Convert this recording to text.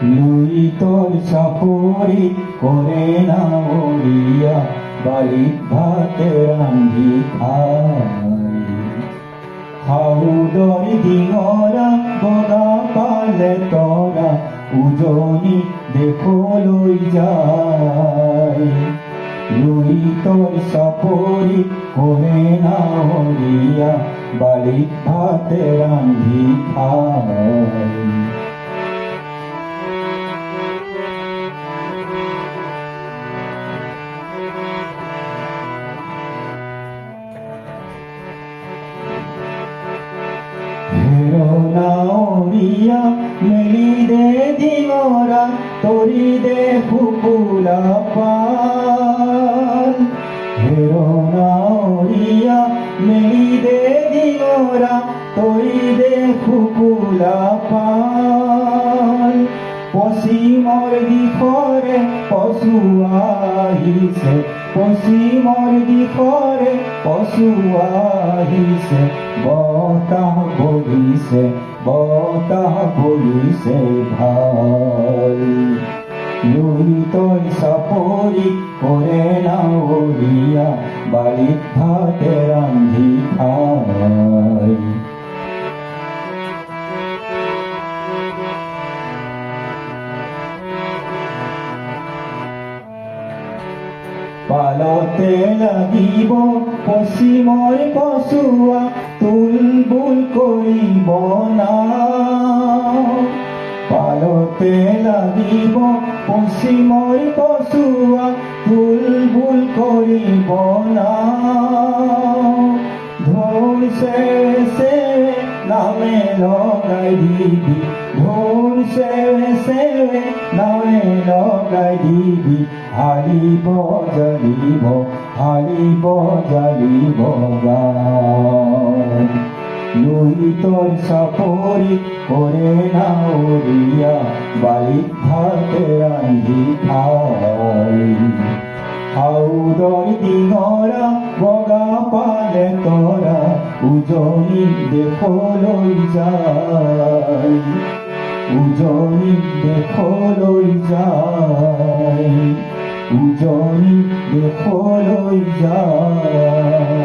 Louis তোর চাপরি করে না ওড়িয়া বালিত ভাতে রান্ধি খাই হাউদর ডিঙরা বগা পালে তরা উজনি দেখো লই যায় লুই তোর চাপরি করে না ওড়িয়া বালিত ভাতে রান্ধি খাই নাওরিয়া মেলি দে দিঙরা তরি দে ফুকুলা পাল হেরো নাওরিয়া মেলি দে দিঙরা তরি দে ফুকুলা পাল পশ্চিমৰ দিশৰে পশু আহিছে পশ্চিমৰ দিশৰে পশু আহিছে বতাহ বলিছে ভাল লুই তোৰ চাপৰি কৰে নাৱৰীয়া বালিত ভাতে ৰান্ধি খাই পালতে লাগিব পশ্চিমৰ কচুৱা তুলবুল কৰিব না পালতে লাগিব পশ্চিমৰ কচুৱা তুলবুল কৰিব না ঢোল সে নামে লগাই দিবি ঢোল সে নামে লগাই দিবি হাৰিব জ্বালিব গান লুই তোৰ চাপৰি কৰে নাৱৰীয়া বালিত ভাতে ৰান্ধি খাই হাউদৰ ডিঙৰা বগা পালে তৰা উজনি দেখলৈ যায় উজনি দেখলৈ যায়